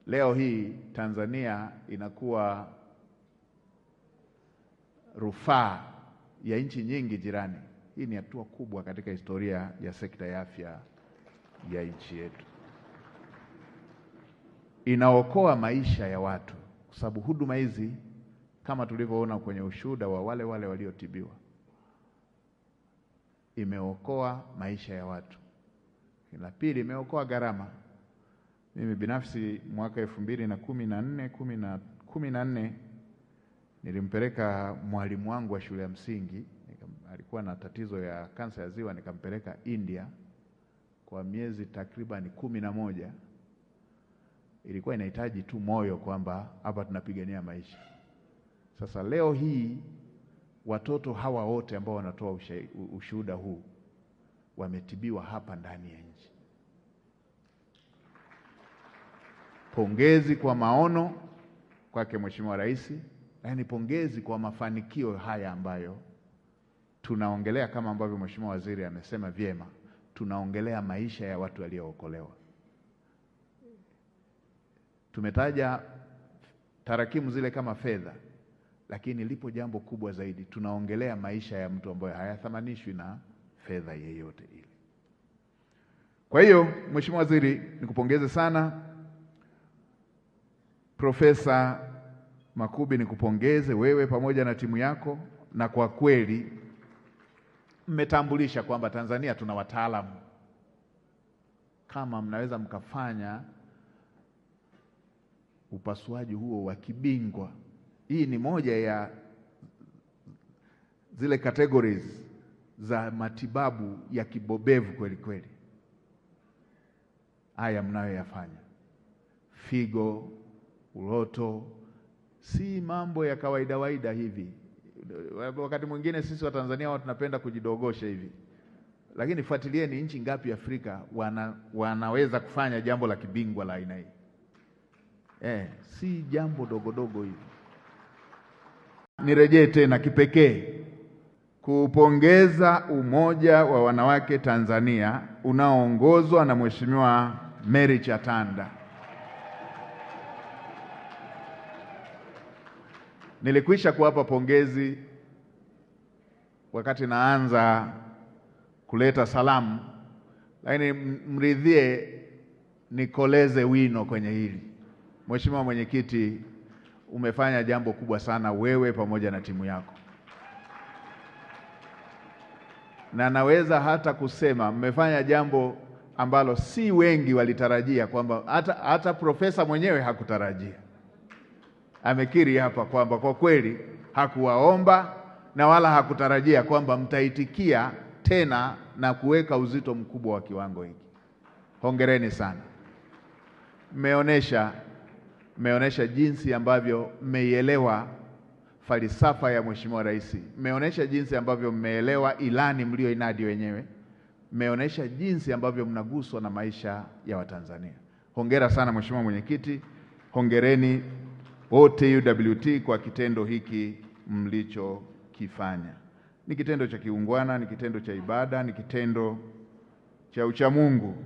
Leo hii Tanzania inakuwa rufaa ya nchi nyingi jirani. Hii ni hatua kubwa katika historia ya sekta ya afya ya nchi yetu. Inaokoa maisha ya watu, kwa sababu huduma hizi kama tulivyoona kwenye ushuhuda wa wale waliotibiwa, imeokoa maisha ya watu. La pili, imeokoa gharama. Mimi binafsi mwaka 2014 nilimpeleka mwalimu wangu wa shule ya msingi, alikuwa na tatizo ya kansa ya ziwa, nikampeleka India kwa miezi takriban 11. Ilikuwa inahitaji tu moyo kwamba hapa tunapigania maisha. Sasa leo hii watoto hawa wote ambao wanatoa ushuhuda huu wametibiwa hapa ndani ya nchi. Pongezi kwa maono kwake Mheshimiwa Rais, lakini pongezi kwa mafanikio haya ambayo tunaongelea, kama ambavyo Mheshimiwa Waziri amesema vyema, tunaongelea maisha ya watu waliookolewa. Tumetaja tarakimu zile kama fedha, lakini lipo jambo kubwa zaidi. Tunaongelea maisha ya mtu ambaye hayathamanishwi na fedha yeyote ile. Kwa hiyo Mheshimiwa Waziri, nikupongeze sana. Profesa Makubi, nikupongeze wewe pamoja na timu yako, na kwa kweli mmetambulisha kwamba Tanzania tuna wataalamu. Kama mnaweza mkafanya upasuaji huo wa kibingwa, hii ni moja ya zile categories za matibabu ya kibobevu kweli kweli. Haya mnayoyafanya, figo, uroto, si mambo ya kawaida hivi. Wakati mwingine sisi wa Tanzania tunapenda kujidogosha hivi, lakini fuatilieni nchi ngapi Afrika wanaweza kufanya jambo la kibingwa la aina hii. Si jambo dogo hivi. Nirejee tena kipekee kupongeza Umoja wa Wanawake Tanzania unaoongozwa na Mheshimiwa Mary Chatanda. Nilikwisha kuwapa pongezi wakati naanza kuleta salamu, lakini mridhie nikoleze wino kwenye hili. Mheshimiwa Mwenyekiti, umefanya jambo kubwa sana wewe pamoja na timu yako, na naweza hata kusema mmefanya jambo ambalo si wengi walitarajia, kwamba hata profesa mwenyewe hakutarajia. Amekiri hapa kwamba kwa kweli hakuwaomba na wala hakutarajia kwamba mtaitikia tena na kuweka uzito mkubwa wa kiwango hiki. Hongereni sana. Mmeonesha jinsi ambavyo mmeielewa falsafa ya Mheshimiwa Rais. Mmeonesha jinsi ambavyo mmeelewa ilani mlioinadi wenyewe. Mmeonesha jinsi ambavyo mnaguswa na maisha ya Watanzania. Hongera sana Mheshimiwa Mwenyekiti. Hongereni wote UWT kwa kitendo hiki mlichokifanya. Ni kitendo cha kiungwana, ni kitendo cha ibada, ni kitendo cha uchamungu,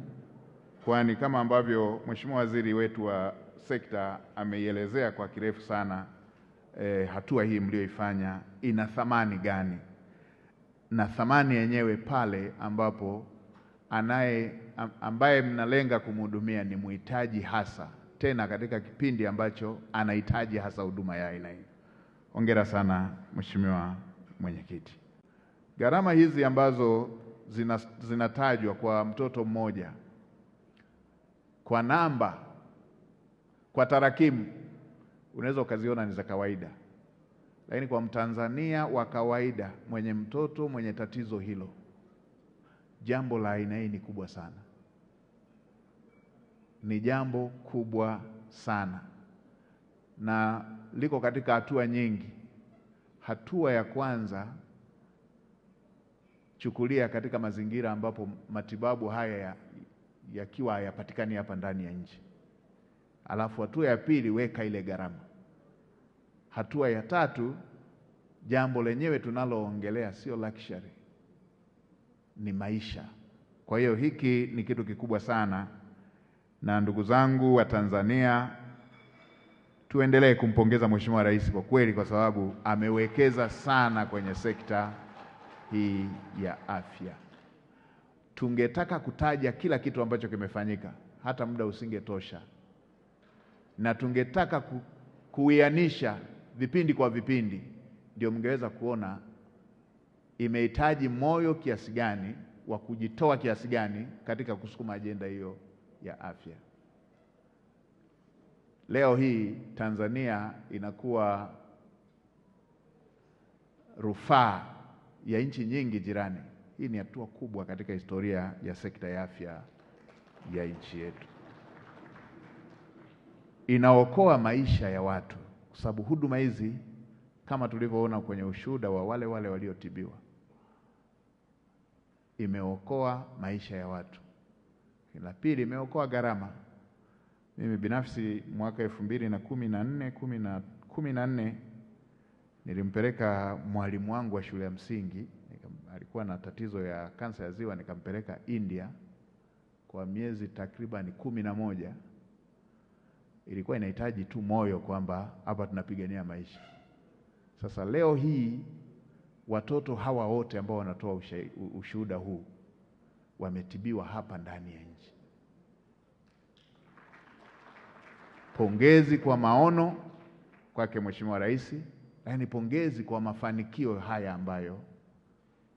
kwani kama ambavyo Mheshimiwa Waziri wetu wa sekta ameielezea kwa kirefu sana, hatua hii mlioifanya ina thamani gani, na thamani yenyewe pale ambapo ambaye mnalenga kumhudumia ni mhitaji hasa, tena katika kipindi ambacho anahitaji hasa huduma ya aina hii. Hongera sana Mheshimiwa Mwenyekiti. Gharama hizi ambazo zinatajwa kwa mtoto mmoja, kwa namba, kwa tarakimu, unaweza ukaziona ni za kawaida, lakini kwa Mtanzania wa kawaida mwenye mtoto mwenye tatizo hilo, jambo la aina hii ni kubwa sana. Ni jambo kubwa sana, na liko katika hatua nyingi. Hatua ya kwanza, chukulia katika mazingira ambapo matibabu haya yakiwa hayapatikani hapa ndani ya nchi. Alafu hatua ya pili, weka ile gharama. Hatua ya tatu, jambo lenyewe tunaloongelea sio luxury, ni maisha. Kwa hiyo hiki ni kitu kikubwa sana, na ndugu zangu wa Tanzania, tuendelee kumpongeza Mheshimiwa Rais kwa kweli, kwa sababu amewekeza sana kwenye sekta hii ya afya. Tungetaka kutaja kila kitu ambacho kimefanyika, hata muda usingetosha, na tungetaka kuianisha vipindi kwa vipindi, ndio mngeweza kuona imehitaji moyo kiasi gani wa kujitoa kiasi gani katika kusukuma ajenda hiyo ya afya. Leo hii Tanzania inakuwa rufaa ya nchi nyingi jirani. Hii ni hatua kubwa katika historia ya sekta ya afya ya nchi yetu. Inaokoa maisha ya watu, kwa sababu huduma hizi kama tulivyoona kwenye ushuhuda wa wale waliotibiwa, imeokoa maisha ya watu. La pili, imeokoa gharama. Mimi binafsi mwaka 2014 nilimpeleka mwalimu wangu wa shule ya msingi, alikuwa na tatizo ya kansa ya ziwa, nikampeleka India kwa miezi takriban 11. Ilikuwa inahitaji tu moyo kwamba hapa tunapigania maisha. Sasa leo hii watoto hawa wote ambao wanatoa ushuhuda huu wametibiwa hapa ndani ya nchi. Pongezi kwa maono kwake Mheshimiwa Rais, lakini pongezi kwa mafanikio haya ambayo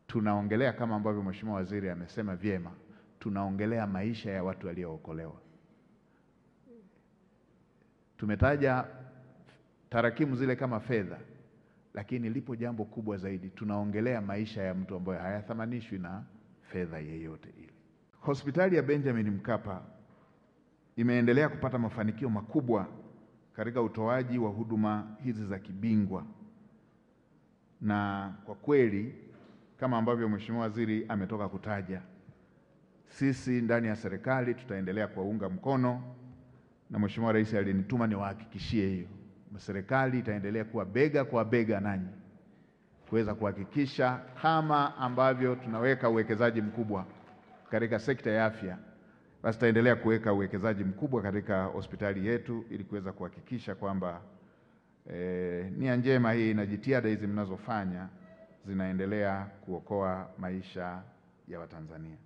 tunaongelea. Kama ambavyo Mheshimiwa Waziri amesema vyema, tunaongelea maisha ya watu waliookolewa. Tumetaja tarakimu zile kama fedha, lakini lipo jambo kubwa zaidi. Tunaongelea maisha ya mtu ambaye hayathamanishwi na fedha yeyote ile. Hospitali ya Benjamin Mkapa imeendelea kupata mafanikio makubwa katika utoaji wa huduma hizi za kibingwa, na kwa kweli kama ambavyo Mheshimiwa Waziri ametoka kutaja, sisi ndani ya serikali tutaendelea kuwaunga mkono, na Mheshimiwa Rais alinituma niwahakikishie hiyo. Serikali itaendelea kuwa bega kwa bega nanyi kuweza kuhakikisha kama ambavyo tunaweka uwekezaji mkubwa katika sekta ya afya, basi tutaendelea kuweka uwekezaji mkubwa katika hospitali yetu ili kuweza kuhakikisha kwamba nia njema hii na jitihada hizi mnazofanya zinaendelea kuokoa maisha ya Watanzania.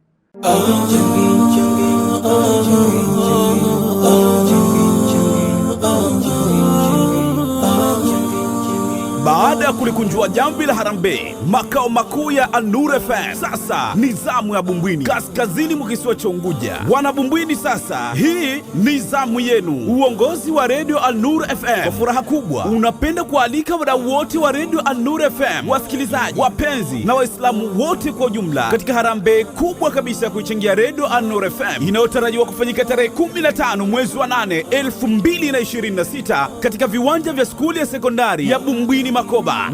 Baada ya kulikunjua jamvi la Harambee makao makuu ya An-Nur FM, sasa ni zamu ya Bumbwini, kaskazini mwa kisiwa cha Unguja. Wana Bumbwini, sasa hii ni zamu yenu. Uongozi wa Radio An-Nur FM kwa furaha kubwa unapenda kualika wadau wote wa Radio An-Nur FM, wasikilizaji, wapenzi na Waislamu wote kwa ujumla katika harambee kubwa kabisa kuichangia Radio An-Nur FM inayotarajiwa kufanyika tarehe 15 mwezi wa 8 2026 katika viwanja vya skuli ya sekondari ya Bumbwini Makoba.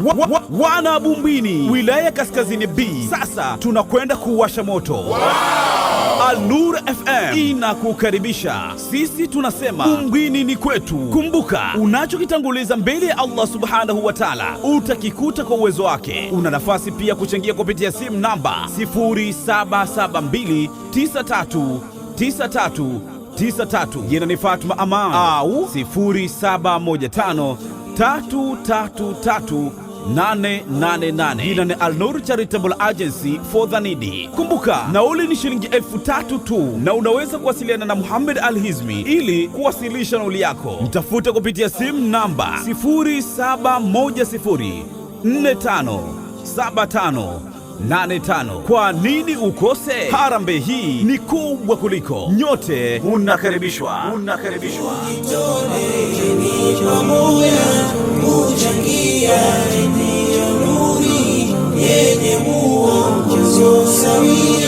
Wana Bumbwini, wilaya ya Kaskazini B, sasa tunakwenda kuwasha moto. An-Nur FM inakukaribisha. Sisi tunasema Bumbwini ni kwetu. Kumbuka, unachokitanguliza mbele ya Allah Subhanahu wa Ta'ala utakikuta kwa uwezo wake. Una nafasi pia kuchangia kupitia simu namba 0772939393. Jina ni Fatuma Aman, au 0715333888. Jina ni Al-Nur Charitable Agency for the Needy. Kumbuka, nauli ni shilingi 3,000 tu, na unaweza kuwasiliana na Muhammad Al-Hizmi ili kuwasilisha nauli yako. Mtafute kupitia simu namba 0710457585. Kwa nini ukose? Harambee hii ni kubwa kuliko. Nyote unakaribishwa. Kuchangia nuru yenye muongozo sawa.